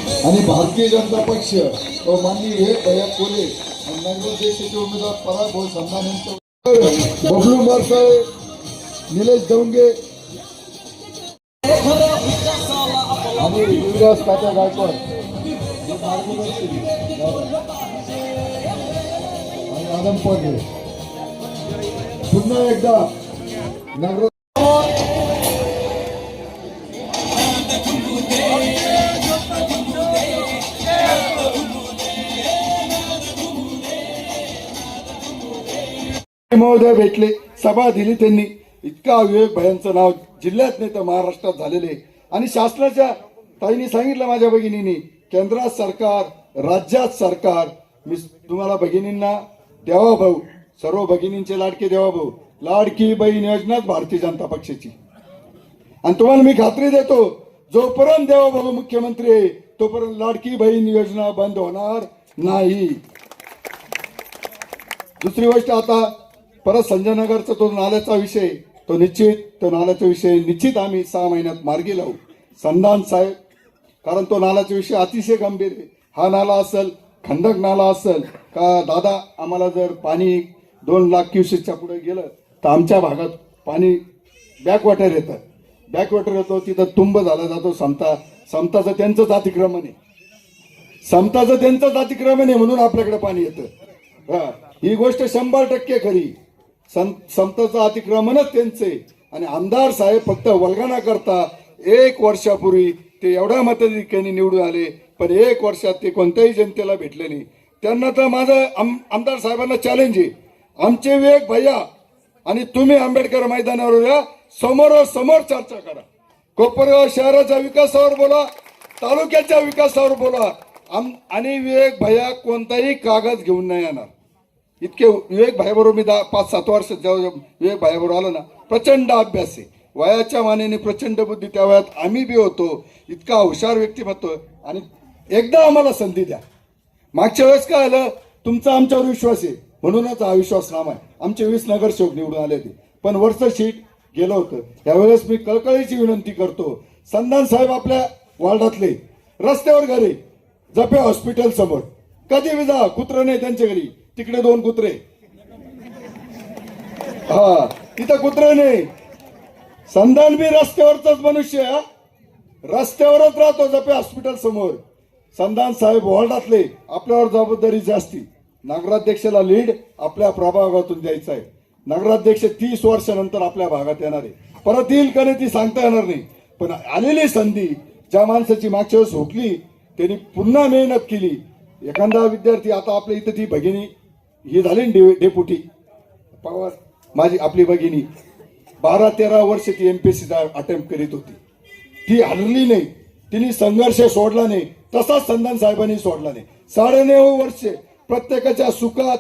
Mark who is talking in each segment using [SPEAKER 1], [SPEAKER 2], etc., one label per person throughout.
[SPEAKER 1] आणि भारतीय जनता पक्ष व माननीय हे भैया कोले आणि नगर देशाचे उमेदवार पराग भाऊ संधान यांच्या बबलू मारसाळे, निलेश दौंगे आणि युवराज तात्या गायकवाड आणि आदम पडले पुन्हा एकदा नगर महोदय भेटले, सभा दिली त्यांनी. इतका विवेक भयांचं नाव जिल्ह्यात नाही तर महाराष्ट्रात झालेले. आणि शासनाच्या ताईंनी सांगितलं माझ्या भगिनींनी, केंद्रात सरकार, राज्यात सरकार, मी तुम्हाला भगिनींना देवाभाऊ, सर्व भगिनींचे लाडके देवाभाऊ, लाडकी बहीण योजनाच भारतीय जनता पक्षाची. आणि तुम्हाला मी खात्री देतो, जोपर्यंत देवाभाऊ मुख्यमंत्री आहे तोपर्यंत लाडकी बहीण योजना बंद होणार नाही. दुसरी गोष्ट, आता परत संजय नगरचा तो नाल्याचा विषय, तो नाल्याचा विषय निश्चित आम्ही 6 महिन्यात मार्गी लावू. संधान साहेब, कारण तो नाल्याचा विषय अतिशय गंभीर आहे. हा नाला असेल, खंडक नाला असेल का दादा, आम्हाला जर पाणी 2 लाख क्युसेकच्या पुढे गेलं तर आमच्या भागात पाणी बॅकवॉटर येतो, तिथं तुंब झाला जातो. समताचं त्यांचंच अतिक्रमण आहे, म्हणून आपल्याकडे पाणी येतं. ही गोष्ट 100% खरी. समताचं अतिक्रमणच त्यांचे. आणि आमदार साहेब फक्त वल्गना करता 1 वर्षापूर्वी ते एवढ्या मताधिक्याने निवडून आले, पण 1 वर्षात ते कोणत्याही जनतेला भेटले नाही. त्यांना तर माझं आमदार साहेबांना चॅलेंज आहे, आमचे विवेक भैया आणि तुम्ही आंबेडकर मैदानावर या, समोरासमोर चर्चा करा. कोपरगाव शहराच्या विकासावर बोला, तालुक्याच्या विकासावर बोला. आणि विवेक भैया कोणताही कागद घेऊन नाही येणार. इतके विवेक भाईबरोबर मी 5-7 वर्ष जेव्हा विवेक भाईबरोबर आलो ना, प्रचंड अभ्यास आहे, वयाच्या मानेने प्रचंड बुद्धी. त्या वयात आम्ही बी होतो. इतका हुशार व्यक्तिमत्व. आणि एकदा आम्हाला संधी द्या. मागच्या वेळेस काय आलं, तुमचा आमच्यावर विश्वास आहे म्हणूनच हा विश्वासनामा आहे. आमचे 20 नगरसेवक निवडून आले होते, पण वरचं शीट गेलं होतं. त्यावेळेस मी कळकळीची विनंती करतो, संधान साहेब आपल्या वार्डातले रस्त्यावर घरी जपे हॉस्पिटल समोर कधी बी जा, कुत्र नाही त्यांच्या घरी, तिकडे 2 कुत्रे, तिथं कुत्रे नाही. संधान बी रस्त्यावरच मनुष्य, रस्त्यावरच राहतो जपे हॉस्पिटल समोर. संधान साहेब वॉर्डातले, आपल्यावर जबाबदारी जास्ती. नगराध्यक्षाला लीड आपल्या प्रभागातून द्यायचा आहे. नगराध्यक्ष 30 वर्षानंतर आपल्या भागात येणार आहे. परत येईल का नाही ती सांगता येणार नाही, पण आलेली संधी ज्या माणसाची मागच्या वेळेस हुकली त्यांनी पुन्हा मेहनत केली. एखादा विद्यार्थी, आता आपल्या इथं ती भगिनी ही झाली डेपुटी पवार, माझी आपली भगिनी 12-13 वर्ष ती MPSCचा अटेम्प्ट करीत होती. ती हरली नाही, तिने संघर्ष सोडला नाही. तसाच संधान साहेबांनी सोडला नाही. 9.5 वर्ष प्रत्येकाच्या सुखात,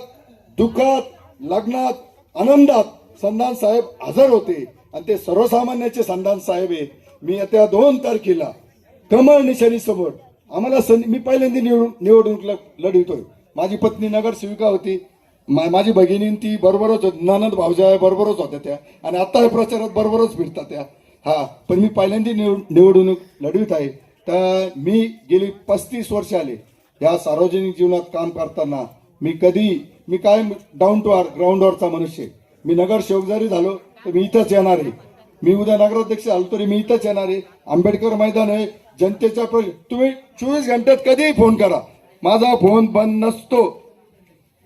[SPEAKER 1] दुःखात, लग्नात, आनंदात संधान साहेब हजर होते. आणि ते सर्वसामान्याचे संधान साहेब आहेत. मी येत्या 2 तारखेला कमळ निशाणी समोर आम्हाला मी पहिल्यांदा निवडणूक लढवतोय. माझी पत्नी नगरसेविका होती, माझी भगिनी ती बरोबरच होती, ननद भावजाय बरोबरच होत्या त्या, आणि आता या प्रचारात बरोबरच फिरतात त्या. पण मी पहिल्यांदा निवडणूक लढवित आहे. तर मी गेली 35 वर्ष आले या सार्वजनिक जीवनात काम करताना. मी काय डाऊन टू अर्थ, ग्राउंडवरचा मनुष्य. मी नगरसेवक जरी झालो तर मी इथंच येणार आहे. मी उद्या नगराध्यक्ष झालो तरी मी इथंच येणार आहे. आंबेडकर मैदान आहे, जनतेचा तुम्ही 24 घंट्यात कधीही फोन करा, माझा फोन बंद नसतो.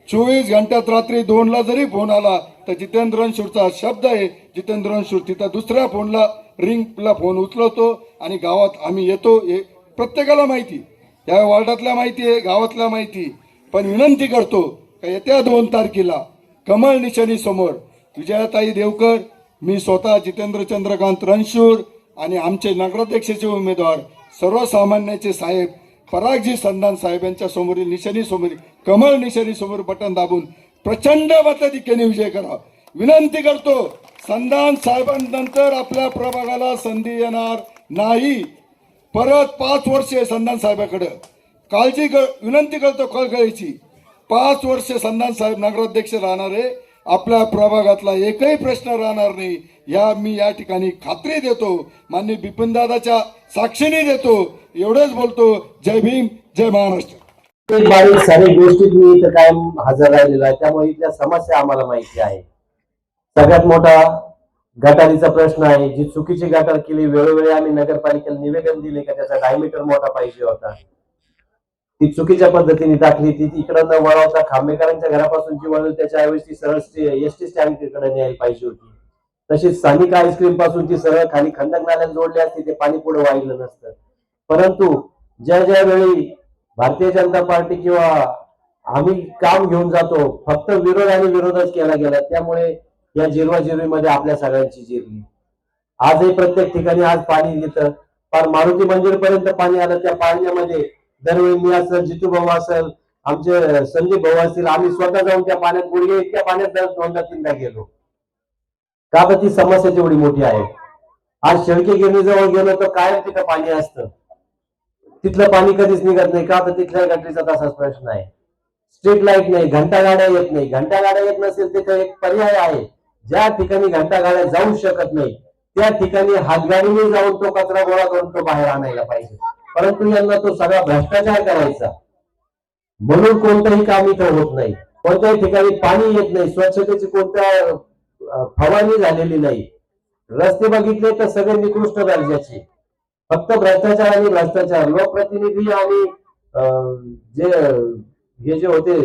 [SPEAKER 1] 24 घंट्यात रात्री 2ला जरी फोन आला तर जितेंद्र रणशूरचा शब्द आहे, जितेंद्र रणशूर तिथं दुसऱ्या फोनला रिंगला फोन उचलवतो आणि गावात आम्ही येतो. हे प्रत्येकाला माहिती, या वार्डातल्या माहिती आहे, गावातल्या माहिती. पण विनंती करतो का येत्या 2 तारखेला कमळ निशाणी समोर विजयाताई देवकर, मी स्वतः जितेंद्र चंद्रकांत रणशूर आणि आमचे नगराध्यक्षाचे उमेदवार सर्वसामान्याचे साहेब परागजी संधान साहेब यांच्या समोरील निशाणी समोर, कमळ निशाणी समोर बटन दाबून प्रचंड मताधिक्याने विजय करा. विनंती करतो, संधान साहेबांनंतर आपल्या प्रभागाला संधी येणार नाही. परत 5 वर्षे संधान साहेबांकडे विनंती करतो कळकळीची. 5 वर्ष संधान साहेब नगराध्यक्ष राहणार आहे. आपल्या प्रभागातला एकही प्रश्न राहणार नाही, मी या ठिकाणी खात्री देतो, माननीय बिपिनदादाच्या साक्षीने देतो. एवढंच बोलतो. जय भीम, जय महाराष्ट्र.
[SPEAKER 2] सारी गोष्टीत मी इथं कायम हजर राहिलेलो आहे, त्यामुळे इथल्या समस्या आम्हाला माहिती आहे. सगळ्यात मोठा गटारीचा प्रश्न आहे. जी चुकीची गटार केली, वेळोवेळी आम्ही नगरपालिकेला निवेदन दिले का त्याचा डायमीटर मोठा पाहिजे होता, ती चुकीच्या पद्धतीने टाकली. ती इकडं न वळवता खांबेकरांच्या घरापासून जी वळवली त्याच्याऐवजी ती सरळ एसटी स्टँडकडे न्यायला पाहिजे होती. तशीच स्थानिक आईस्क्रीम पासून ती सरळ खाली खंडक नाल्यात जोडली असती, ते पाणी पुढे वाहिलं नसतं. परंतु ज्या ज्या वेळी भारतीय जनता पार्टी किंवा आम्ही काम घेऊन जातो, फक्त विरोध आणि विरोधच केला गेला, त्यामुळे या जिरवाजिरवीमध्ये आपल्या सगळ्यांची जिरली. आजही प्रत्येक ठिकाणी आज पाणी येतं, फार मारुती मंदिर पर्यंत पाणी आलं. त्या पाण्यामध्ये दरवेळी मी असेल, जितू भाऊ असेल, आमचे संदीप भाऊ असतील, आम्ही स्वतः जाऊन त्या पाण्यात बुडगे इतक्या पाण्यात दोनदा तीनदा गेलो. का तर ती समस्या तेवढी मोठी आहे. आज शेळके गिरणीजवळ गेलो तर कायम तिथं पाणी असतं, तिथलं पाणी कधीच निघत नाही. का तर तिथल्या गटरीचा तसाच प्रश्न आहे. स्ट्रीट लाईट नाही, घंटा गाड्या येत नाही. घंटा गाड्या येत नसेल तिथं एक पर्याय आहे, ज्या ठिकाणी घंटा गाड्या जाऊ शकत नाही त्या ठिकाणी हातगाडीने जाऊन तो कचरा गोळा करून तो बाहेर आणायला पाहिजे. परंतु यांना तो सगळा भ्रष्टाचार करायचा म्हणून कोणतंही काम इथं होत नाही. कोणत्याही ठिकाणी पाणी येत नाही, स्वच्छतेची कोणत्या फवारणी झालेली नाही. रस्ते बघितले तर सगळे निकृष्ट दर्जाचे, फक्त भ्रष्टाचार आणि भ्रष्टाचार. लोकप्रतिनिधी आणि जे होते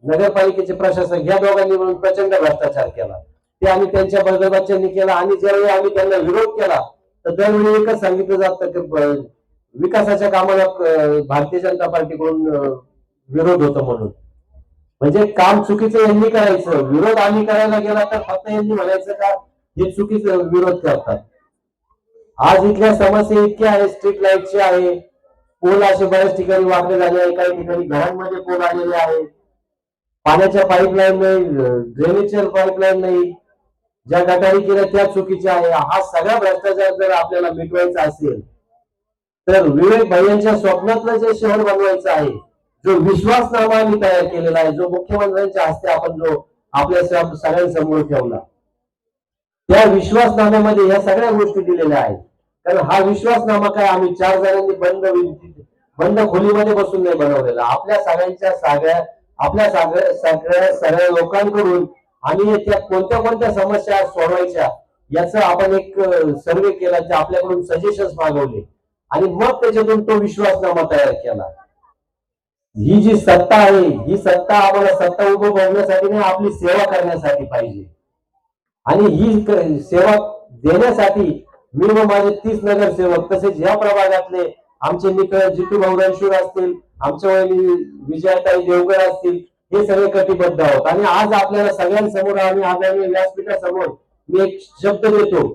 [SPEAKER 2] नगरपालिकेचे प्रशासक, ह्या दोघांनी मिळून प्रचंड भ्रष्टाचार केला. ते आम्ही त्यांच्या बंदोबस्तांनी केला. आणि ज्यावेळी आम्ही त्यांना विरोध केला तर त्यावेळी एकच सांगितलं जातं की विकासाच्या कामाला भारतीय जनता पार्टीकडून विरोध होतो म्हणून. म्हणजे काम चुकीचं यांनी करायचं, विरोध आम्ही करायला गेला तर फक्त यांनी म्हणायचं का हे चुकीचं विरोध करतात. आज इथल्या समस्या इतक्या आहे, स्ट्रीट लाईटची आहे, पोल असे बऱ्याच ठिकाणी वापरले झाले आहे, काही ठिकाणी घरांमध्ये पोल आलेले आहे, पाण्याच्या पाईपलाईन नाही, ड्रेनेजच्या पाईपलाईन नाही, ज्या गटारी केल्या त्या चुकीच्या आहे. हा सगळा भ्रष्टाचार जर आपल्याला मिटवायचा असेल तर विवेक भैयांच्या स्वप्नातलं जे शहर बनवायचं आहे, जो विश्वासनामा आम्ही तयार केलेला आहे, जो मुख्यमंत्र्यांच्या हस्ते आपण जो आपल्या सगळ्यांसमोर ठेवला, त्या विश्वासनाम्यामध्ये या सगळ्या गोष्टी दिलेल्या आहेत. कारण हा विश्वासनामा काय आम्ही 4 जणांनी बंद खोलीमध्ये बसून नाही बनवलेला. आपल्या सगळ्या लोकांकडून आम्ही त्या कोणत्या कोणत्या समस्या सोडवायच्या याचं आपण एक सर्वे केला, ते आपल्याकडून सजेशन्स मागवले आणि मग त्याच्यातून तो विश्वासनामा तयार केला. ही जी सत्ता आहे, ही सत्ता आम्हाला सत्ता उभवण्यासाठी नाही, आपली सेवा करण्यासाठी पाहिजे. आणि ही सेवा देण्यासाठी मी व माझे 30 नगरसेवक, तसेच या प्रभागातले आमचे मित्र जितू भाऊ रणशूर असतील, आमच्या वहिनी विजयाताई देवकर असतील, हे सगळे कटिबद्ध आहोत. आणि आज आपल्याला सगळ्यांसमोर आणि आगामी व्यासपीठासमोर मी एक शब्द देतो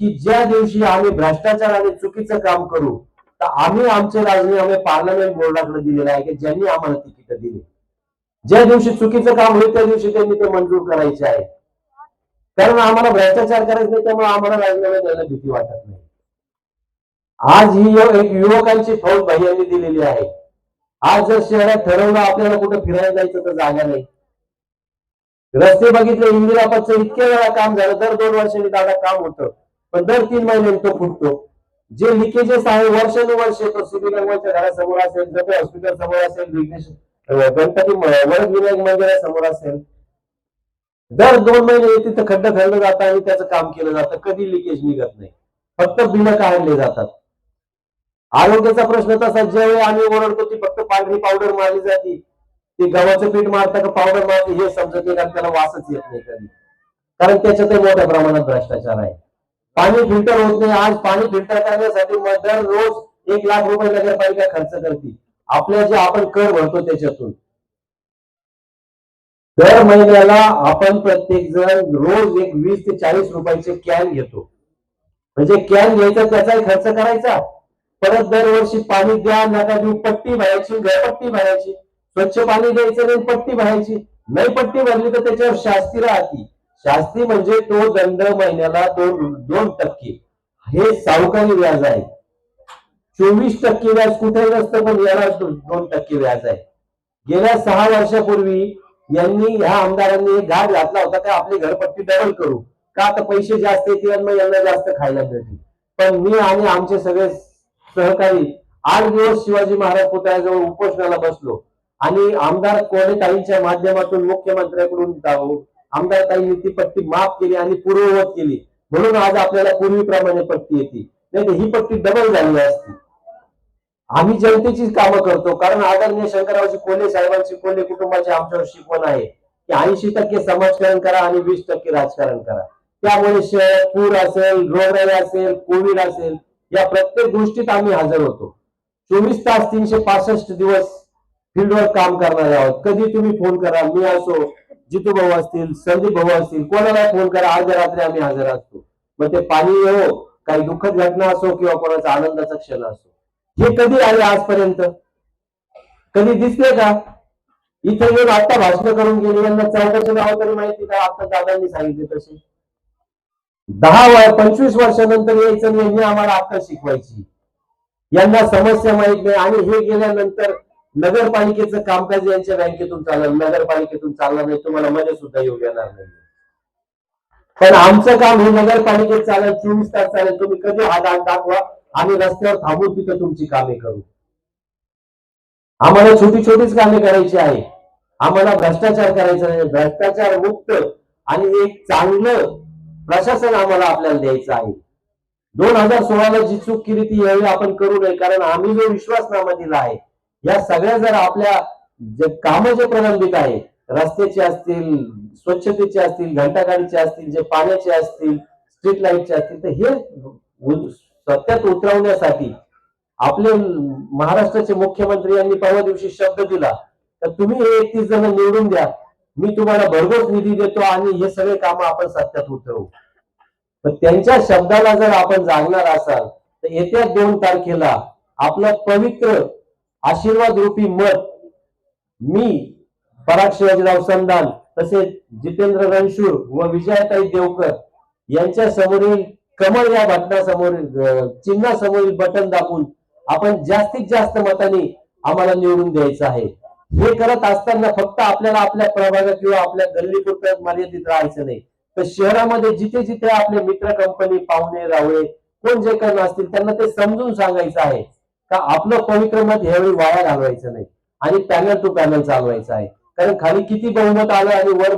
[SPEAKER 2] की ज्या दिवशी आम्ही भ्रष्टाचार आणि चुकीचं काम करू तर आम्ही आमचे राजीनामे पार्लमेंट बोर्डाकडे दिलेला आहे की ज्यांनी आम्हाला तिकीट दिली. ज्या दिवशी चुकीचं काम होईल त्या दिवशी त्यांनी ते मंजूर करायचे आहे. कारण आम्हाला भ्रष्टाचार करायचं नाही, त्यामुळे आम्हाला राजीनामे द्यायला भीती वाटत नाही. आज ही एक युवकांची फौज भैयांनी दिलेली आहे. आज जर शहरात ठरवलं आपल्याला कुठं फिरायला जायचं तर जागा नाही. रस्ते बघितले, इंदिरापथचं इतक्या वेळा काम झालं, दर 2 वर्षांनी दादा काम होतं, पण दर 3 महिन्यांनी तो फुटतो. जे लिकेजेस आहे वर्षानुवर्ष, तो सीबी गंगवाच्या घरासमोर असेल, जपे हॉस्पिटल समोर असेल, गणपती वरद विनायक मंदिरासमोर असेल, दर 2 महिने तिथं खड्डा खणलं जातं आणि त्याचं काम केलं जातं. कधी लिकेज निघत नाही, फक्त बिलं काढले जातात. आरोग्याचा प्रश्न तसा, ज्यावेळी आम्ही ओरडतो ती फक्त पांढरी पावडर मारली जाते, ते गव्हाचं पीठ मारता का पावडर मारते हे समजत नाही, कारण त्याला वासच येत नाही कधी, कारण त्याच्यातही मोठ्या प्रमाणात भ्रष्टाचार आहे. पाणी फिल्टर होत नाही. आज पाणी फिल्टर करण्यासाठी दररोज 1 लाख रुपये नगरपालिका खर्च करते. आपल्या जे आपण कर भरतो त्याच्यातून दर महिन्याला आपण प्रत्येक जण रोज एक 20 ते 40 रुपयाचे कॅन घेतो. म्हणजे कॅन घ्यायचा, त्याचाही खर्च करायचा, परत दरवर्षी पाणी द्या नका देऊ, पट्टी भरायची, घरपट्टी भरायची, स्वच्छ पाणी द्यायचं नाही, पट्टी भरायची. नाही पट्टी भरली तर त्याच्यावर शास्ती राहते. शास्ती म्हणजे तो दंड महिन्याला 2% हे सावकारी व्याज आहे. 24% व्याज कुठे नसतं, पण याला 2% व्याज आहे. गेल्या 6 वर्षापूर्वी यांनी ह्या आमदारांनी एक घाट घातला होता का आपली घरपट्टी डबल करू का, आता पैसे जास्त येतील आणि मग यांना जास्त खायला मिळतील. पण मी आणि आमचे सगळे सहकारी 8 दिवस शिवाजी महाराज पुतळ्याजवळ उपोषणाला बसलो आणि आमदार कोणेताईंच्या माध्यमातून मुख्यमंत्र्यांकडून आमदार ताईंनी ती पट्टी माफ केली आणि पूर्ववत केली, म्हणून आज आपल्याला पूर्वीप्रमाणे पट्टी येते. नाही तर ही पट्टी डबल झाली असती. आम्ही जनतेची कामं करतो, कारण आदरणीय शंकररावजी कोल्हे साहेबांची कोल्हे कुटुंबाची आमच्यावर शिकवण आहे की 80% समाजकारण करा आणि 20% राजकारण करा. त्यामुळे पूर असेल, रोगराई असेल, कोविड असेल, या प्रत्येक गोष्टीत आम्ही हजर होतो. 24 तास 365 दिवस फील्डवर काम करणारे आहोत. कधी तुम्ही फोन करा, मी असो, जितू भाऊ असतील, संदीप भाऊ असतील, कोणाला फोन करा, अर्ध्या रात्री आम्ही हजर असतो. मग ते पाणी येवो, काही दुःखद घटना असो किंवा कोणाचा आनंदाचा क्षण असो. हे कधी आले आजपर्यंत? कधी दिसले का? इथे येऊन आता भाषण करून गेले, यांना चौकाचे नाव तरी माहिती का? आता दादांनी सांगितले तसे 25 वर्षानंतर यायचं आणि यांनी आम्हाला अक्कल शिकवायची. यांना समस्या माहित नाही आणि हे गेल्यानंतर नगरपालिकेचं कामकाज यांच्या बँकेतून चाललं, नगरपालिकेतून चाललं नाही, तुम्हाला मध्ये सुद्धा येऊ देणार नाही. पण आमचं काम हे नगरपालिकेत चालेल, 24 तास चालेल. तुम्ही कधी हात दाखवा, आम्ही रस्त्यावर थांबून तिथं तुमची कामे करू. आम्हाला छोटी छोटीच कामे करायची आहे. आम्हाला भ्रष्टाचार करायचा नाही. भ्रष्टाचार मुक्त आणि एक चांगलं प्रशासन आम्हाला आपल्याला द्यायचं आहे. 2016ला जी चूक केली ती यावेळी आपण करू नये, कारण आम्ही जो विश्वासनामा दिला आहे, या सगळ्या जर आपल्या जे कामं जे प्रलंबित आहे, रस्त्याचे असतील, स्वच्छतेचे असतील, घंटागाडीचे असतील, जे पाण्याचे असतील, स्ट्रीट लाईटचे असतील, तर हे सत्यात उतरवण्यासाठी आपले महाराष्ट्राचे मुख्यमंत्री यांनी परवा दिवशी शब्द दिला तर तुम्ही हे 31 जण निवडून द्या, मी तुम्हाला भरघोस निधी देतो आणि हे सगळे कामं आपण सत्यात उतरवू. पण त्यांच्या शब्दाला जर आपण जागणार असाल तर येत्या 2 तारखेला आपलं पवित्र आशीर्वाद रूपी मत मी पराग शिवाजीराव संधान, तसेच जितेंद्र रणशूर व विजयाताई देवकर यांच्या समोरील कमळ या बटनासमोर चिन्हासमोरील बटन दाबून आपण जास्तीत जास्त मतांनी आम्हाला निवडून द्यायचं आहे. हे करत असताना फक्त आपल्याला आपल्या प्रभागात किंवा आपल्या गल्लीपुरतं मर्यादित राहायचं नाही, तर शहरामध्ये जिथे जिथे आपले मित्र कंपनी, पाहुणे रावळे कोण जे करणं असतील त्यांना ते समजून सांगायचं आहे का आपलं पवित्र मत ह्यावेळी वाया घालवायचं नाही आणि पॅनल टू पॅनल चालवायचं आहे. कारण खाली किती बहुमत आलं आणि वर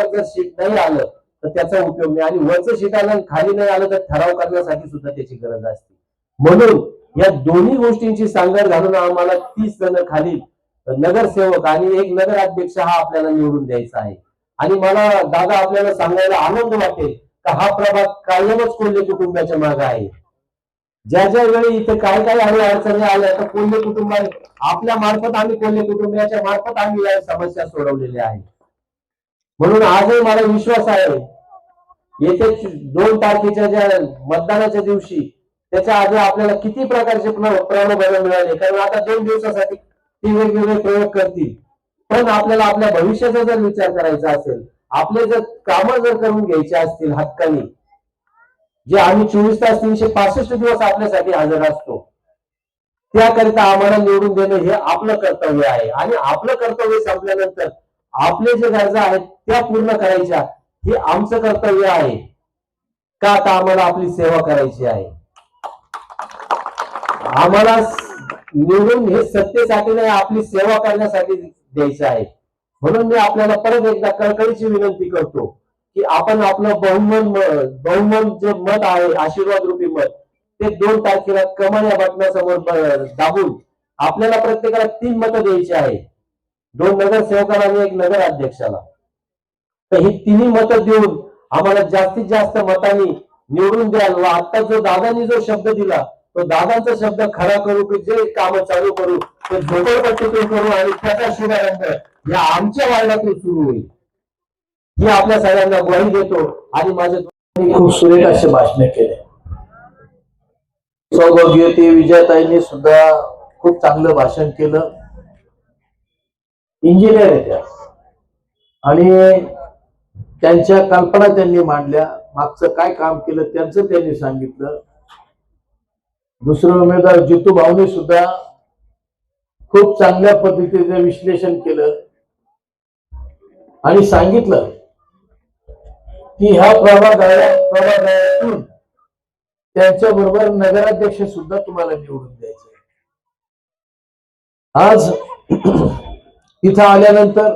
[SPEAKER 2] जर सीट नाही आलं तर त्याचा उपयोग नाही, आणि वरचं सीट आलं खाली नाही आलं तर ठराव करण्यासाठी सुद्धा त्याची गरज असते. म्हणून या दोन्ही गोष्टींची सांगड घालून आम्हाला 30 जण खाली नगरसेवक आणि एक नगराध्यक्ष हा आपल्याला निवडून द्यायचा आहे. आणि मला दादा आपल्याला सांगायला आनंद वाटेल का हा प्रभाग कायमच कोल्हे कुटुंबाच्या मागे आहे. ज्या ज्या वेळी इथे काय काय अडचणी आल्या तर कोल्हे कुटुंब आपल्या मार्फत आम्ही कोल्हे कुटुंबाच्या मार्फत आम्ही या समस्या सोडवलेल्या आहेत. म्हणून आजही मला विश्वास आहे येथे 2 तारखेच्या ज्या मतदानाच्या दिवशी त्याच्या आधी आपल्याला किती प्रकारचे प्रलोभन मिळाले, कारण आता 2 दिवसासाठी ते वेगवेगळे प्रयोग करतील. पण आपल्याला आपल्या भविष्याचा जर विचार करायचा असेल, आपले जर कामं जर करून घ्यायचे असतील हक्कानी, जे आम्ही 24 तास 365 दिवस आपल्यासाठी हजर असतो, त्याकरिता आम्हाला निवडून देणं हे आपलं कर्तव्य आहे. आणि आपलं कर्तव्य संपल्यानंतर आपले जे गरजा आहेत त्या पूर्ण करायच्या हे आमचं कर्तव्य आहे का? आता आम्हाला आपली सेवा करायची आहे. आम्हाला निवडून हे सत्तेसाठी नाही, आपली सेवा करण्यासाठी द्यायचं आहे. म्हणून मी आपल्याला परत एकदा कळकळीची विनंती करतो की आपण आपलं बहुमत जे मत आहे, आशीर्वाद रूपी मत, ते 2 तारखेला कमळ या बटनासमोर दाबून आपल्याला प्रत्येकाला 3 मतं द्यायची आहे, 2 नगरसेवकाला आणि 1 नगराध्यक्षाला. तर ही 3 मतं देऊन आम्हाला जास्तीत जास्त मतांनी निवडून द्याल व आता जो दादांनी जो शब्द दिला तो दादांचा शब्द खरा करू की जे काम चालू करू ते झोपडपट्टीतून करू आणि त्याचा शुभारंभ या आमच्या वार्डातून सुरू होईल ही आपल्या सगळ्यांना ग्वाही देतो. आणि माझे खूप सुरेख असे भाषणे केले. सौभाग्यवती विजयाताईंनी सुद्धा खूप चांगलं भाषण केलं. इंजिनियर आहे त्या आणि त्यांच्या कल्पना त्यांनी मांडल्या, मागचं काय काम केलं त्यांचं त्यांनी सांगितलं. दुसरे उमेदवार जितू भाऊनी सुद्धा खूप चांगल्या पद्धतीने विश्लेषण केलं.
[SPEAKER 3] आणि सांगितलं की ह्या प्रभागातून त्यांच्याबरोबर नगराध्यक्ष सुद्धा तुम्हाला निवडून द्यायचे. आज इथं आल्यानंतर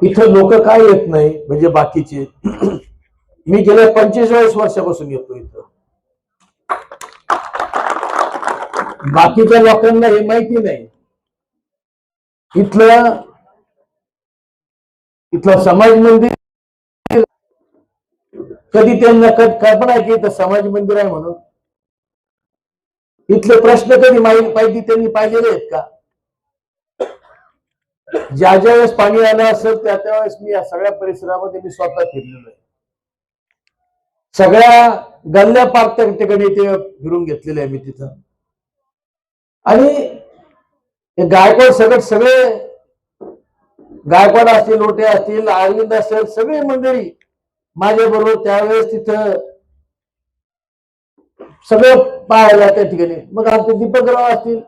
[SPEAKER 3] इथं लोक काय येत नाही म्हणजे बाकीचे. मी गेल्या 45 वर्षापासून येतो इथं. बाकीच्या लोकांना हे माहिती नाही. इथलं समाज मंदिर कधी त्यांना कल्पना आहे की इथं समाज मंदिर आहे म्हणून. इथले प्रश्न कधी माहिती त्यांनी पाहिलेले आहेत का? ज्या वेळेस पाणी आलं असेल त्यावेळेस मी या सगळ्या परिसरामध्ये मी स्वतः फिरलेलो आहे. सगळ्या गल्ल्या पार त्या ठिकाणी ते फिरून घेतलेले आहे मी तिथं. आणि गायकवाड सगळे गायकवाड असतील, लोटे असतील, अरविंद असेल, सगळी मंडळी माझ्या बरोबर त्यावेळेस तिथं सगळं पाहायला त्या ठिकाणी. मग आमचे दीपकराव असतील,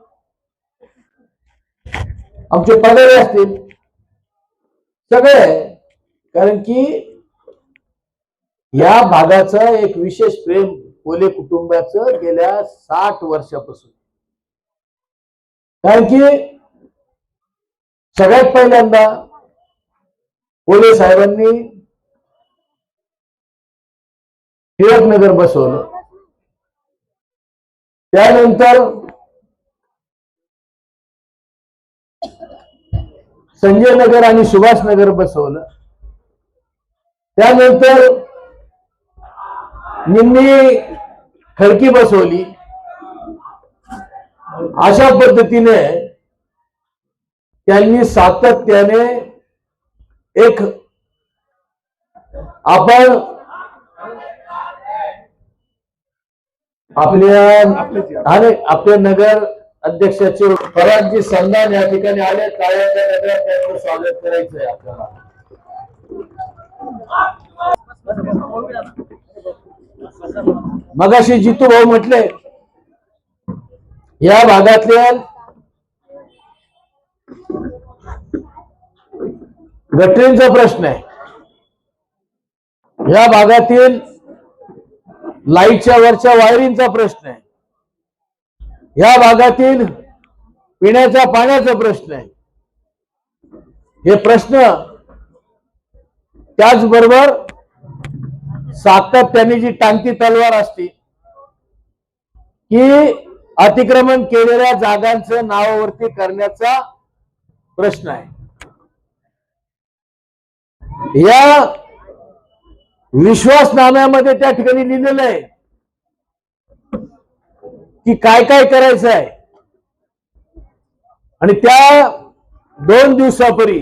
[SPEAKER 3] आमचे पगारे असतील, सगळे. कारण की या भागाचं एक विशेष प्रेम कोले कुटुंबाचं गेल्या 60 वर्षापासून. कारण की सगळ्यात पहिल्यांदा कोले साहेबांनी टिळकनगर बसवलं. त्यानंतर संजय नगर आणि सुभाष नगर बसवलं. त्यानंतर निम्मी खडकी बसवली. अशा पद्धतीने त्यांनी सातत्याने एक आपण आपल्या नगर अध्यक्षाचे परागजी संधान या ठिकाणी आले. टाळ्यांच्या नगरात त्यांचं स्वागत करायचंय आपल्याला. मगाशी जितू भाऊ म्हटले या भागातल्या गटरींचा प्रश्न आहे. या भागातील लाईटच्या वरच्या वायरिंगचा प्रश्न आहे. या भागातील पिण्याच्या पाण्याचा प्रश्न आहे. हे प्रश्न त्याचबरोबर सातत्याने जी टांगती तलवार असते की अतिक्रमण केलेल्या जागांचं नावावरती करण्याचा प्रश्न आहे. या विश्वासनाम्यामध्ये त्या ठिकाणी लिहिलेलं आहे की काय काय करायचं आहे. आणि त्या 2 दिवसापूर्वी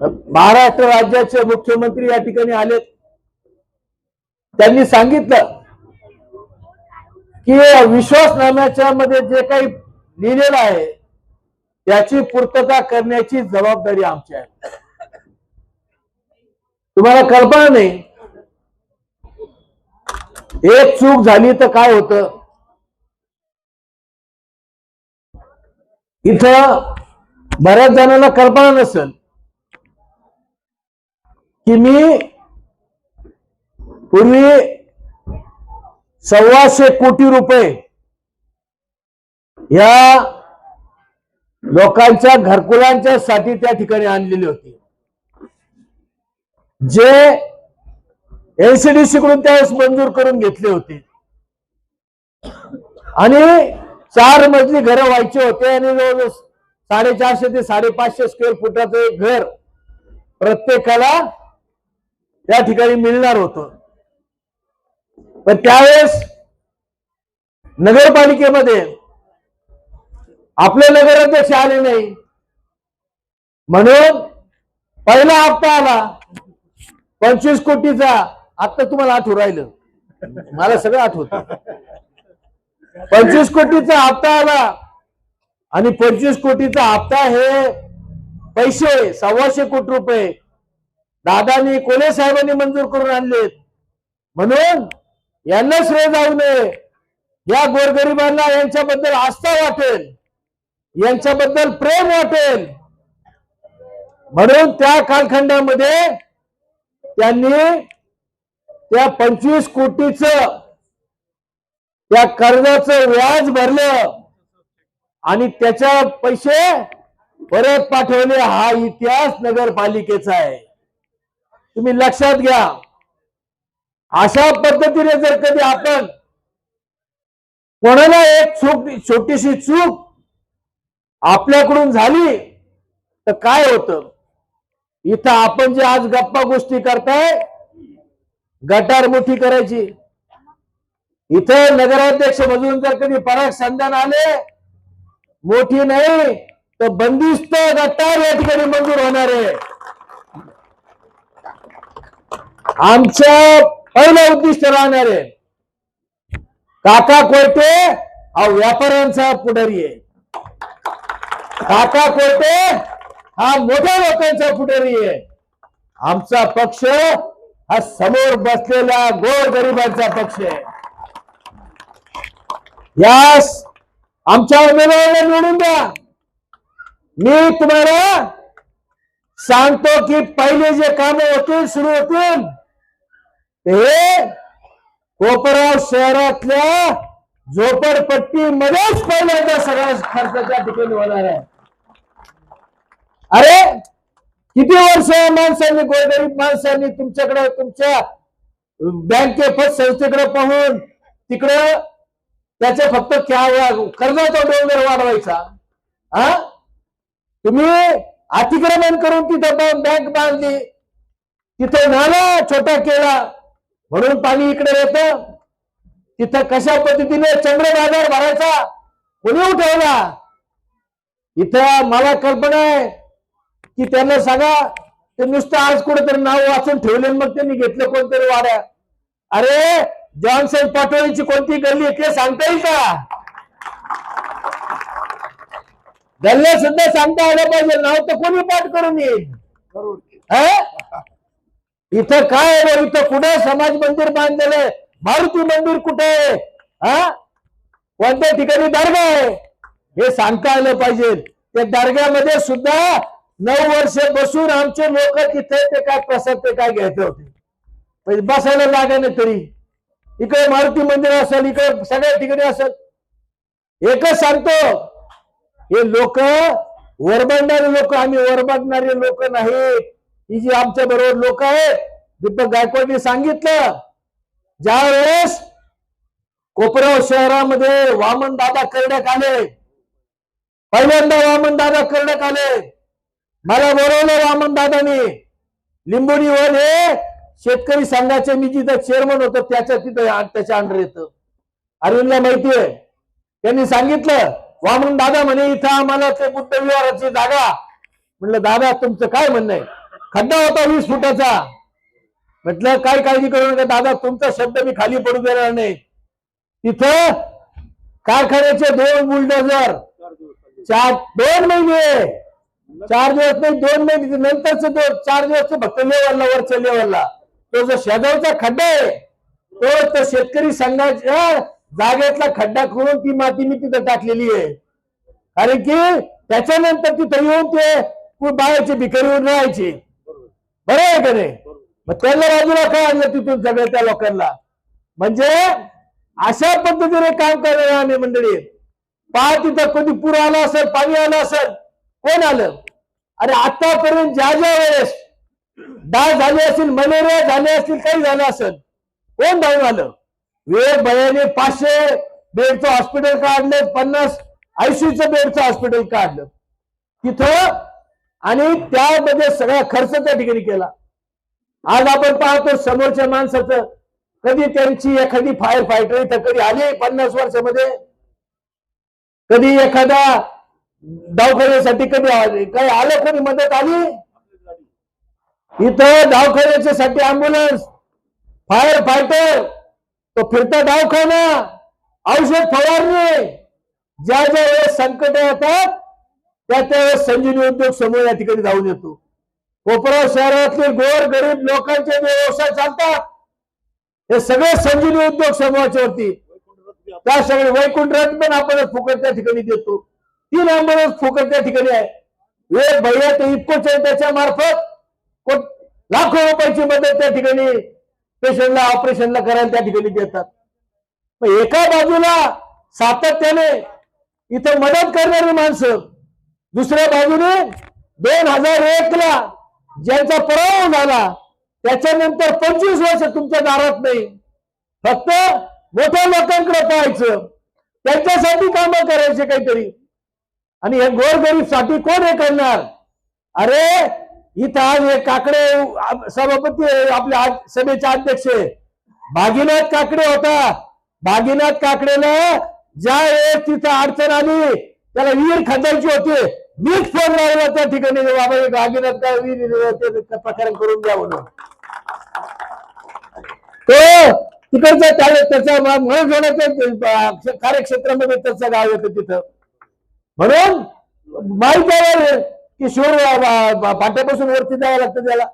[SPEAKER 3] महाराष्ट्र राज्याचे मुख्यमंत्री या ठिकाणी आलेत. त्यांनी सांगितलं की विश्वासनाम्याच्या मध्ये जे काही लिहिलेलं आहे त्याची पूर्तता करण्याची जबाबदारी आमची आहे. तुम्हाला कल्पना नाही, एक चूक झाली तर काय होतं. इथं बऱ्याच जणांना कल्पना नसेल की मी पूर्वी 125 कोटी रुपये या लोकांच्या घरकुलांच्या साठी त्या ठिकाणी आणलेली होती, जे एनसीडीसी कडून त्यावेळेस मंजूर करून घेतले होते. आणि 4 मजली घरं व्हायचे होते आणि जवळजवळ 450 ते 550 स्क्वेअर फुटाचं एक घर प्रत्येकाला त्या ठिकाणी मिळणार होतं. पण त्यावेळेस नगरपालिकेमध्ये आपले नगराध्यक्ष आले नाही म्हणून पहिला हप्ता आला 25 कोटीचा. आता तुम्हाला आठवू राहिलं, मला सगळं आठवतं. 25 कोटीचा हप्ता आला आणि 25 कोटीचा हप्ता हे पैसे 125 कोटी रुपये दादानी कोले साहेबांनी मंजूर करून आणलेत. म्हणून यांना श्रेय जाऊ नये. या गोरगरिबांना यांच्याबद्दल आस्था वाटेल, यांच्याबद्दल प्रेम वाटेल म्हणून त्या कालखंडामध्ये त्यांनी त्या 25 कोटीचं त्या कर्जाचं व्याज भरलं आणि त्याच्या पैसे परत पाठवले. हा इतिहास नगरपालिकेचा आहे, तुम्ही लक्षात घ्या. अशा पद्धतीने जर कधी आपण कोणाला एक छोटीशी चूक आपल्याकडून झाली तर काय होतं, इथं आपण जे आज गप्पा गोष्टी करताय गटार मोठी करायची, इथं नगराध्यक्ष मधून जर कधी पराग संधान आले मोठी नाही तर बंदिस्त गटार या ठिकाणी मंजूर होणार आहे. आमचं पहिलं उद्दिष्ट राहणार आहे. काका कोयटे हा व्यापाऱ्यांचा पुढारी आहे, काका कोयटे हा मोठ्या लोकांचा पुढारी आहे. आमचा पक्ष हा समोर बसलेल्या गोरगरिबांचा पक्ष आहे. यास आमच्या उमेदवाराला निवडून द्या. मी तुम्हाला सांगतो की पहिले जे कामं होतील सुरू होतील ते कोपराव शहरातल्या झोपडपट्टीमध्येच पहिल्यांदा सगळा खर्च त्या ठिकाणी होणार आहे. अरे किती वर्ष माणसांनी, गोरगरीब माणसांनी तुमच्याकडे, तुमच्या बँके पतसंस्थेकडे पाहून तिकडं त्याचे फक्त कर्जाचा डोंगर वाढवायचा. हा, तुम्ही अतिक्रमण करून तिथं बँक बांधली, तिथं नाला छोटा केला म्हणून पाणी इकडे येतं. तिथं कशा पद्धतीने चंद्र बाजार भरायचा कोणी उठवला. इथं मला कल्पना आहे की त्यांना सांगा ते नुसतं आज कुठेतरी नाव वाचून ठेवले मग त्यांनी घेतलं कोणतरी वाड्या. अरे जॉन्सन पाटोळीची कोणती गल्ली इकडे सांगता येईल का? गल्ल्या सुद्धा सांगता आलं पाहिजे, नाव तर कोणी पाठ करून येईल. इथं काय आहे, इथं कुठे समाज मंदिर बांधलेलं, मारुती मंदिर कुठे आहे, हा कोणत्या ठिकाणी दर्गा आहे हे सांगता आलं पाहिजे. त्या दर्ग्यामध्ये सुद्धा 9 वर्ष बसून आमचे लोक तिथे ते काय प्रसाद ते काय घ्यायचे होते, बसायला जागा नाही. तरी इकडे मारुती मंदिर असेल, इकडे सगळ्या ठिकाणी असेल. एकच सांगतो, हे लोक वरबडणारे लोक, आम्ही वरबडणारे लोक नाही. ही जी आमच्या बरोबर लोक आहेत, दीपक गायकवाडने सांगितलं, ज्या वेळेस कोपराव शहरामध्ये वामन दादा करण्यात आले, पहिल्यांदा वामन दादा करण्यात आले, मला बोलवलं वामन दादानी. लिंबोनी वन हे शेतकरी संघाचे मी जिथं चेअरमन होतो त्याच्या तिथं त्याच्या अंडर येतं. अरविंदला माहितीये, त्यांनी सांगितलं वामन दादा म्हणे इथं आम्हाला ते बुद्ध विहाराची जागा. म्हटलं दादा तुमचं काय म्हणणं आहे? खड्डा होता 20 फुटाचा. म्हटलं काय काळजी करू नका दादा, तुमचा शब्द मी खाली पडू देणार नाही. तिथं कारखान्याचे 2 बुलडोझर 2 महिने, 4 दिवस नाही 2 महिने नंतरच 4 दिवस फक्त लेवलला, वरच्या लेवलला तो जो शेजारचा खड्डा आहे तो शेतकरी संघाच्या जागेतला खड्डा करून ती माती मी तिथं टाकलेली आहे. कारण की त्याच्यानंतर तिथं येऊन ते बाहेरचे भिकारीवर राहायचे. बरोबर आहे का नाही? मग त्याला बाजूला काय आणलं तिथून सगळ्या त्या लोकांना. म्हणजे अशा पद्धतीने काम करणार आम्ही मंडळी. पहा तिथं कधी पूर आला असेल, पाणी आलं असेल, कोण आलं? अरे आतापर्यंत ज्या ज्या वेळेस डाळ झाले असतील, मलेरिया झाले असतील, काही झालं असेल, कोण धावून आलं? वेळ बयाने 500 बेडचं हॉस्पिटल काढलं, 50 ICUचं बेडचं हॉस्पिटल काढलं तिथं, आणि त्यामध्ये सगळा खर्च त्या ठिकाणी केला. आज आपण पाहतो समोरच्या माणसाचं, कधी त्यांची एखादी फायर फायटर इथं कधी आली 50 वर्षामध्ये, कधी एखादा दवाखान्यासाठी कधी काही आलं, कधी मदत आली इथं? दवाखान्याच्यासाठी अँब्युलन्स, फायर फायटर, तो फिरता दवाखाना, औषध फवारणी, ज्या ज्या वेळेस संकट येतात त्या त्यावेळेस संजीवनी उद्योग समूह या ठिकाणी जाऊन येतो. कोपराव शहरातले गोर गरीब लोकांचे जे व्यवसाय चालतात हे सगळे संजीवनी उद्योग समूहाच्या वरती. त्या सगळे वैकुंठ रथ पण आपण फुकट त्या ठिकाणी देतो. 3 अँब्युलन्स फुकट त्या ठिकाणी आहे. एक भैया ते इतकोच आहे त्याच्या मार्फत लाखो रुपयाची मदत त्या ठिकाणी पेशंटला ऑपरेशनला करायला त्या ठिकाणी देतात. मग एका बाजूला सातत्याने इथं मदत करणारी माणसं, दुसऱ्या बाजूने 2001 ला ज्यांचा पराभव झाला त्याच्यानंतर 25 वर्ष तुमच्या दारात नाही, फक्त मोठ्या लोकांकडे पाहायचं, त्यांच्यासाठी कामं करायचे काहीतरी. आणि हे गोरगरीब साठी कोण हे करणार? अरे इथं आज हे काकडे सभापती आपल्या सभेचे अध्यक्ष भागीनाथ काकडे होता. भागीनाथ काकडेला ज्या वेळेस तिथं अडचण आली त्याला विहीर खंदायची होती, मीच फोन लावला त्या ठिकाणी, बाबा भागीनाथ काय विहीर प्रकरण करून द्या म्हणून. तो तिकडचा त्याचा म्हणून कार्यक्षेत्रामध्ये त्याचं गाव येतं तिथं. म्हणून माहिती आहे की शूर फाट्यापासून वरती जावं लागतं त्याला.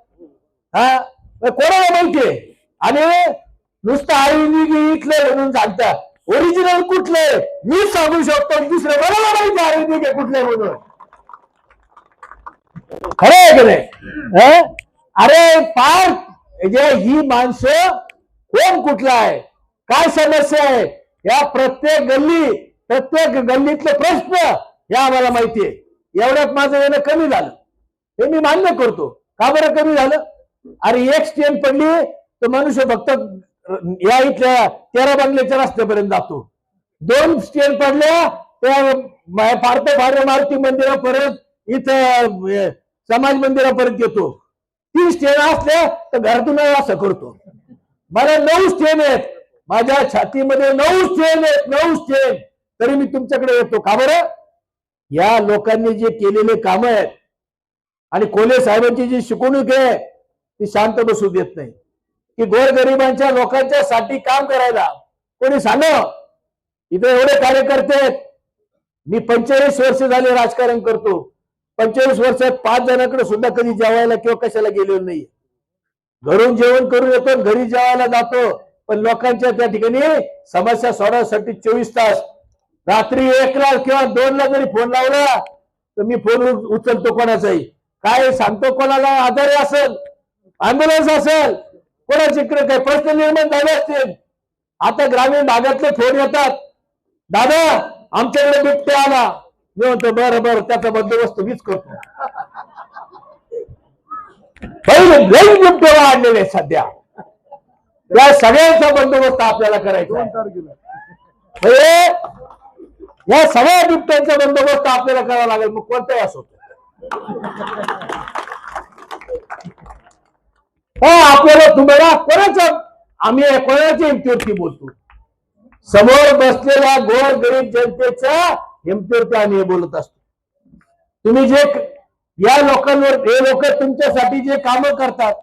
[SPEAKER 3] हा कोणाला माहितीये? आणि नुसतं आई इथलं म्हणून सांगतात, ओरिजिनल कुठलंय मी सांगू शकतो, दुसरं मला माहिती आई कुठलंय म्हणून. खरं आहे की नाही? अरे फार जे ही माणसं कोण कुठला आहे, काय समस्या आहे, या प्रत्येक गल्लीतले प्रश्न हे आम्हाला माहिती आहे. एवढ्यात माझं येणं कमी झालं हे मी मान्य करतो. का बरं कमी झालं? अरे एक स्टेन पडली तर मनुष्य फक्त या इथल्या 13 बंगल्याच्या रस्त्यापर्यंत जातो. 2 स्टेन पडल्या त्या फार मारुती मंदिरापर्यंत इथं समाज मंदिरापर्यंत येतो. 3 स्टेन असल्या तर घरातून असं करतो. मला 9 स्टेन आहेत, माझ्या छातीमध्ये 9 स्टेन आहेत, 9 स्टेन, तरी मी तुमच्याकडे येतो. का बरं? या लोकांनी जे केलेले काम आहेत आणि कोल्हे साहेबांची जी शिकवणूक आहे ती शांत बसू देत नाही. की गोरगरिबांच्या लोकांच्या साठी काम करायला कोणी सांगावं. इथे एवढे कार्यकर्ते आहेत. मी 45 वर्ष झाले राजकारण करतो. 45 वर्षात 5 जणांकडे सुद्धा कधी जेवायला किंवा कशाला गेलेलो नाही. घरून जेवण करून येतो, घरी जेवायला जातो, पण लोकांच्या त्या ठिकाणी समस्या सोडवण्यासाठी 24 तास, रात्री 1 ला किंवा 2 ला जरी फोन लावला तर मी फोन उचलतो कोणाचाही. काय सांगतो, कोणाला आजारी असेल, अँब्युलन्स असेल, कोणाच्या इकडे काही प्रश्न निर्माण झाले असतील. आता ग्रामीण भागातले फोन येतात, दादा आमच्याकडे बिबट्या आला. मी म्हणतो बरं बरं त्याचा बंदोबस्त मीच करतो. पहिले लई बिबटे वाढलेले सध्या, या सगळ्यांचा बंदोबस्त आपल्याला करायचा. या सगळ्या बिबट्यांचा बंदोबस्त आपल्याला करावा लागेल, मग कोणताही असो. आपल्याला तुम्हाला आम्ही कोणाच्या हिमतीवरती बोलतो? समोर बसलेल्या गोर गरीब जनतेच्या हिमतीवरती आम्ही बोलत असतो. तुम्ही जे या लोकांवर, हे लोक तुमच्यासाठी जे काम करतात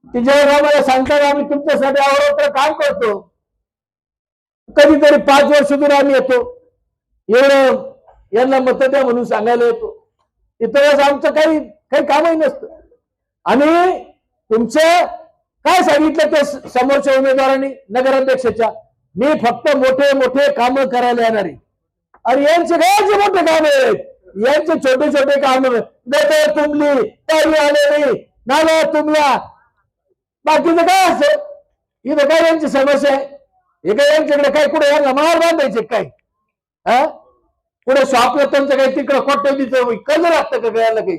[SPEAKER 3] ते जेव्हा आम्हाला सांगतात आम्ही तुमच्यासाठी अहोरात्र काम करतो, कधीतरी 5 वर्ष दूर आम्ही येतो, एवढं यांना मत द्या म्हणून सांगायला येतो. इतर आमचं काही कामही नसतं. आणि तुमचं काय सांगितलं ते समोरच्या उमेदवारांनी, नगराध्यक्षाच्या, मी फक्त मोठे मोठे काम करायला येणारे. अरे यांचे काय मोठे काम आहेत, यांचे छोटे छोटे काम, गटर तुंबली, पाणी आले नाही, नाला तुंबला, बाकीचं काय असं? इथं काय यांची समस्या आहे? हे काय यांच्याकडे काय कुठे यांना मार बांधायचे काय? पुढे शॉपला त्यांचं काही तिकडं कोट्यवधीचं कर्ज लागतं का यायला काही?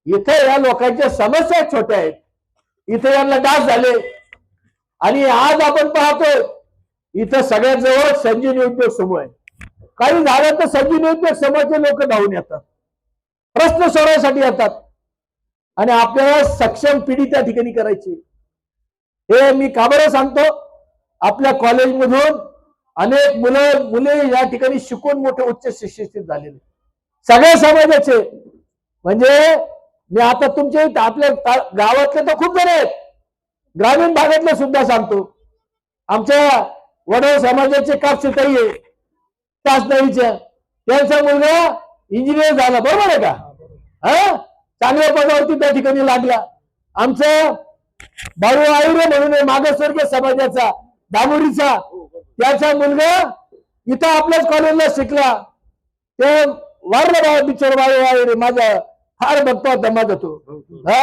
[SPEAKER 3] इथे या लोकांच्या समस्या छोट्या आहेत, इथे यांना डास झाले. आणि आज आपण पाहतोय इथं सगळ्यात जवळ संजीवनी उद्योग समूह आहे. काही झालं तर संजीवनी उद्योग समूहाचे लोक धावून येतात, प्रश्न सोडवण्यासाठी येतात. आणि आपल्याला सक्षम पिढी त्या ठिकाणी करायची. हे मी का बरं सांगतो? आपल्या कॉलेजमधून अनेक मुले या ठिकाणी शिकून मोठे उच्च शिक्षित झालेले, सगळ्या समाजाचे. म्हणजे मी आता तुमचे आपल्या गावातले तर खूप जण आहेत, ग्रामीण भागातले सुद्धा सांगतो. आमच्या वडील समाजाचे कापसेताई आहे तासनळीच्या, त्यांचा मुलगा इंजिनियर झाला, बरोबर आहे का? चांगल्या पदावरती त्या ठिकाणी लागला. आमचा बाळू आईरे म्हणून मागासवर्गीय समाजाचा दामुरीचा, त्याचा मुलगा इथं आपल्याच कॉलेजला शिकला. ते वारला बिचार बाळू आईरे, माझा फार भक्त होता माझा तो. हा?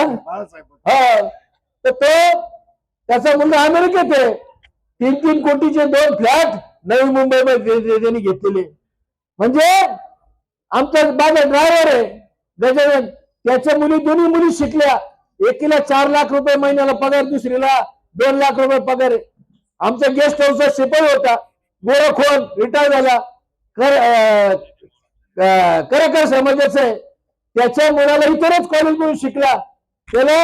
[SPEAKER 3] हा. तर तो त्याचा मुलगा अमेरिकेत आहे. 3-3 कोटीचे 2 फ्लॅट नवी मुंबईमध्ये त्यांनी घेतलेले. म्हणजे आमचा माझा ड्रायव्हर आहे गजानन, त्याच्या दोन्ही मुली शिकल्या. एकीला 4 लाख रुपये महिन्याला पगार, दुसरीला 2 लाख रुपये पगार आहे. आमचा गेस्ट हाऊसचा शिपाई होता, गोरखोन, रिटायर झाला, करकर समाजाचा आहे. त्याच्या मुलाला इतरच कॉलेजमधून शिकला, त्याला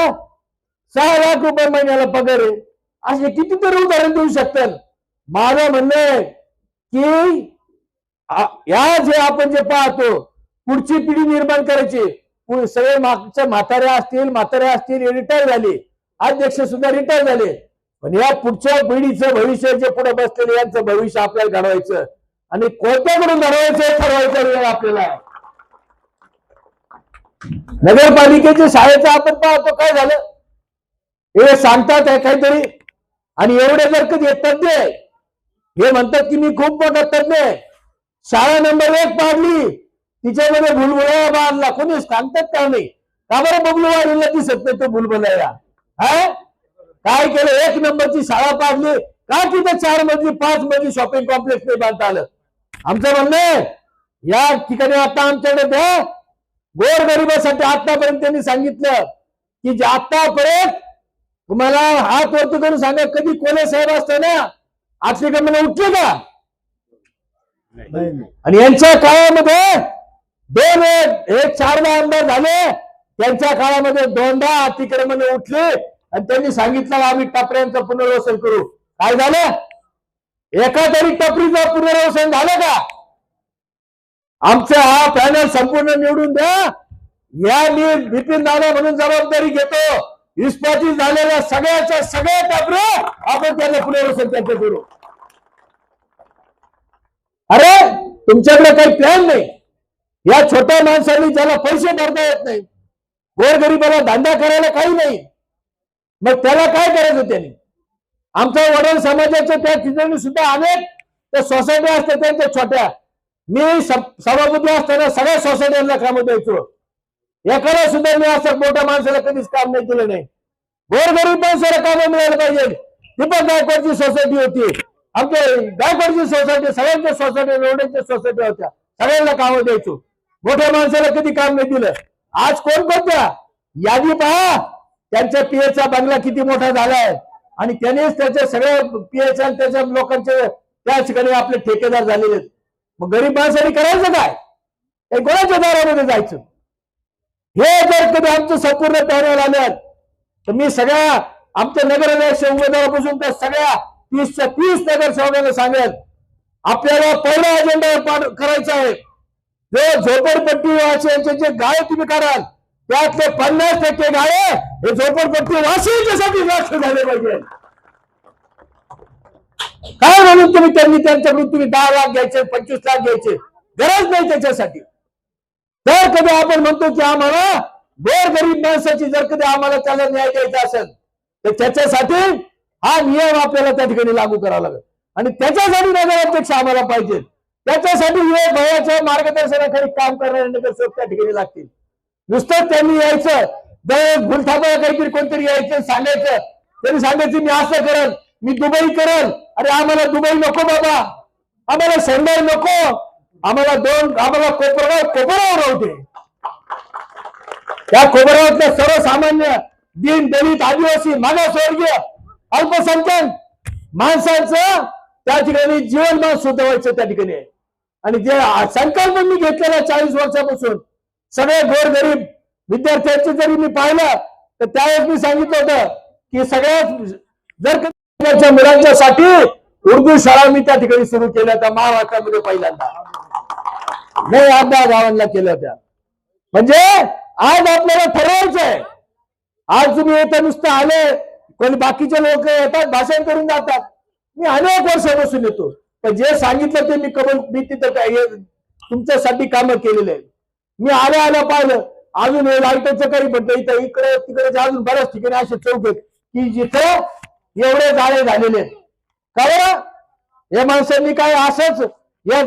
[SPEAKER 3] 6 लाख रुपये महिन्याला पगार आहे. असे कितीतरी उदाहरण देऊ शकतात. माझं म्हणणं आहे की या जे आपण जे पाहतो, पुढची पिढी निर्माण करायची. सगळे मागच्या म्हाताऱ्या असतील रिटायर झाले, अध्यक्ष सुद्धा रिटायर झाले, पण या पुढच्या पिढीचं भविष्य, जे पुढे बसलेले यांचं भविष्य आपल्याला घडवायचं आणि कोणत्याकडून घडवायचं हे ठरवायचा वेळ आपल्याला. नगरपालिकेच्या शाळेचं आपण पाहतो काय झालं, हे सांगतात आहे काहीतरी, आणि एवढे जर कधी तज्ञ हे म्हणतात की मी खूप मोठा तज्ञ आहे, शाळा नंबर 1 पाडली, तिच्यामध्ये भुलभुलैया बांधला, कोणी सांगतात का नाही? का बरं बबलूवाडीला दिसत नाही तो भुलभुलैया? काय केलं? 1 नंबरची शाळा पाडली का? तिथे 4 मजली 5 मजली शॉपिंग कॉम्प्लेक्स नाही बांधता आलं. आमचं म्हणणं आहे या ठिकाणी आता आमच्याकडे द्या. गोरगरिबासाठी आतापर्यंत त्यांनी सांगितलं की जे आतापर्यंत तुम्हाला हात वरती करून सांगा, कधी कोले साहेब असताना आठवीकडे उठले का? आणि यांच्या काळामध्ये 4दा आमदार झाले, त्यांच्या काळामध्ये 2दा अतिक्रमण उठले आणि त्यांनी सांगितलं आम्ही टपऱ्यांचं पुनर्वसन करू. काय झालं? एका तरी टपरीचं पुनर्वसन झालं का? आमचा हा पॅनल संपूर्ण निवडून द्या. या मी बिपिन दादा म्हणून जबाबदारी घेतो. इस्पाती झालेल्या सगळ्या टपऱ्या आपण त्यांना पुनर्वसन त्यांचं करू. अरे तुमच्याकडे काही प्लॅन नाही. या छोट्या माणसांनी ज्याला पैसे भरता येत नाही, गोरगरिबाला धंदा करायला काही नाही, मग त्याला काय करायचं त्यांनी? आमच्या वडील समाजाच्या त्या ठिकाणी सुद्धा अनेक त्या सोसायटी असतात त्यांच्या छोट्या. मी सभापती असताना सगळ्या सोसायट्यांना कामं द्यायचो. एखाद्या सुद्धा मी असं मोठ्या माणसाला कधीच काम नाही केलं नाही. गोरगरीब माणसाला कामं मिळायला पाहिजे. दीपक गायकवाडची सोसायटी होती, आमच्या गायकवाडची सोसायटी, सगळ्यांच्या सोसायटी, रोडच्या सोसायटी होत्या, सगळ्यांना कामं द्यायचो. मोठ्या माणसाला कधी काम नाही दिलं. आज कोणत्या यादी पहा, त्यांच्या पीएचा बंगला किती मोठा झालाय आणि त्यानेच त्याच्या सगळ्या पीएचा त्याच्या लोकांचे त्या ठिकाणी आपले ठेकेदार झालेले आहेत. मग गरीब माणसाने करायचं काय? कोणाच्या दारामध्ये जायचं? हे जर कधी आमचं संपूर्ण पॅनल आलं तर मी सगळ्या आमच्या नगराध्यक्ष उमेदवारापासून तर सगळ्या 30च्या 30 नगरसेवकांना सांगेल, आपल्याला पहिला अजेंडा करायचा आहे. जो झोपडपट्टी वासियांचे जे गाळे तुम्ही कराल त्यातले 50% गाळे हे झोपडपट्टी वासियांच्यासाठी राष्ट्र झाले पाहिजे. काय म्हणून त्यांच्याकडून तुम्ही 10 लाख घ्यायचे, 25 लाख घ्यायचे? गरज नाही त्याच्यासाठी. तर कधी आपण म्हणतो की आम्हाला गोरगरीब माणसाची जर कधी आम्हाला त्याला न्याय द्यायचा असेल तर त्याच्यासाठी हा नियम आपल्याला त्या ठिकाणी लागू करावा लागेल आणि त्याच्यासाठी नगराध्यक्ष आम्हाला पाहिजे. त्याच्यासाठी हे भयाच्या मार्गदर्शनाखाली काम करणारे नगरसेवक त्या ठिकाणी लागतील. नुसतंच त्यांनी यायचं, भुलथापा काहीतरी कोणतरी यायचं सांगायचं, त्यांनी सांगायचं मी असं करेल, मी दुबई करेल. अरे आम्हाला दुबई नको बाबा, आम्हाला संडाई नको, आम्हाला कोपरावर होते. त्या कोपरावरच्या सर्वसामान्य दीन दलित आदिवासी मागासवर्गीय अल्पसंख्याक माणसांचं त्या ठिकाणी जीवनमान सुधारायचं त्या ठिकाणी. आणि जे संकल्प मी घेतलेला 40 वर्षापासून सगळे गोरगरीब विद्यार्थ्यांचे जरी मी पाहिलं तर त्यावेळेस मी सांगितलं होतं की सगळ्यात जर मुलांच्यासाठी उर्दू शाळा मी त्या ठिकाणी सुरू केल्या होत्या महाराष्ट्रामध्ये पहिल्यांदा. नाही 8-10 गावांना केल्या होत्या. म्हणजे आज आपल्याला ठरवायचं आहे. आज तुम्ही इथं नुसतं आले, कोणी बाकीचे लोक येतात भाषण करून जातात. मी अनेक वर्षापासून येतो, पण जे सांगितलं ते मी तिथं तुमच्यासाठी कामं केलेले आहे. मी आल्या पाहिलं अजून हे लाईटचं काही म्हणतं इथं इकडे तिकडे अजून बऱ्याच ठिकाणी असे चौक आहेत की जिथं एवढे जाळे झालेले आहेत. कारण या माणसांनी काय असंच या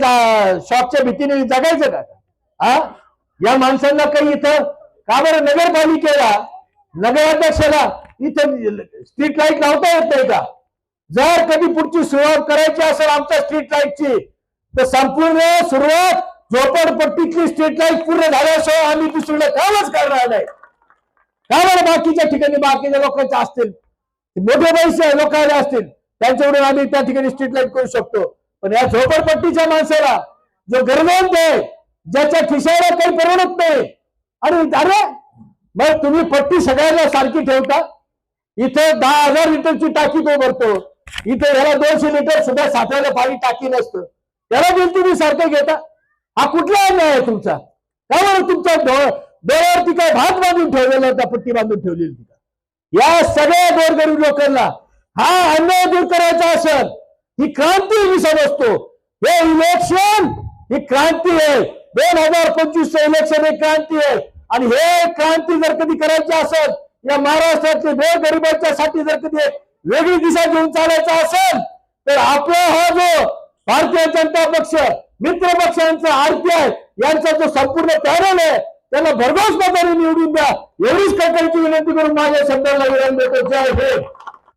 [SPEAKER 3] शॉपच्या भीतीने जगायचं का? या माणसांना काही इथं का बरं नगरपालिकेला नगराध्यक्षाला इथं स्ट्रीट लाईट लावता येत नाही का? जर कधी पुढची सुरुवात करायची असेल आमच्या स्ट्रीट लाईटची तर संपूर्ण सुरुवात झोपडपट्टीतली स्ट्रीट लाईट पूर्ण झाल्याशिवाय आम्ही दुसरीला कामच करणार नाही. का बरं बाकीच्या ठिकाणी बाकीच्या लोकांचे असतील, मोठे पैसे लोकांना असतील, त्यांच्याकडून आम्ही त्या ठिकाणी स्ट्रीट लाईट करू शकतो. पण या झोपडपट्टीच्या माणसाला जो गरजवंत आहे, ज्याच्या खिशाला काही परवडत नाही, आणि अरे मग तुम्ही पट्टी सगळ्यांना सारखी ठेवता. इथं 10,000 लिटरची टाकी तो भरतो, इथे ह्याला 200 लिटर सुद्धा साठवायला पाणी टाकी नसतं, त्याला बिल तुम्ही सारखं घेता. हा कुठला अन्याय आहे तुमचा? का बरं तुमच्या डोळ्यावरती काय भात बांधून ठेवलेला होता, पट्टी बांधून ठेवलेली होती का? या सगळ्या गोरगरीब लोकांना हा अन्याय दूर करायचा असेल, ही क्रांती मी समजतो. हे इलेक्शन ही क्रांती आहे. 2025 इलेक्शन ही क्रांती आहे. आणि हे क्रांती जर कधी करायची असेल, या महाराष्ट्रातले गोरगरिबांच्या साठी जर कधी वेगळी दिशा घेऊन चालायचं असेल, तर आपला हा जो भारतीय जनता पक्ष, मित्र पक्षांचा RPI यांचा जो संपूर्ण पॅनल आहे त्याला भरघोस मताने निवडून द्या, एवढीच कळकळीची विनंती करून माझ्या शब्दाला विराम देतो. जय हिंद.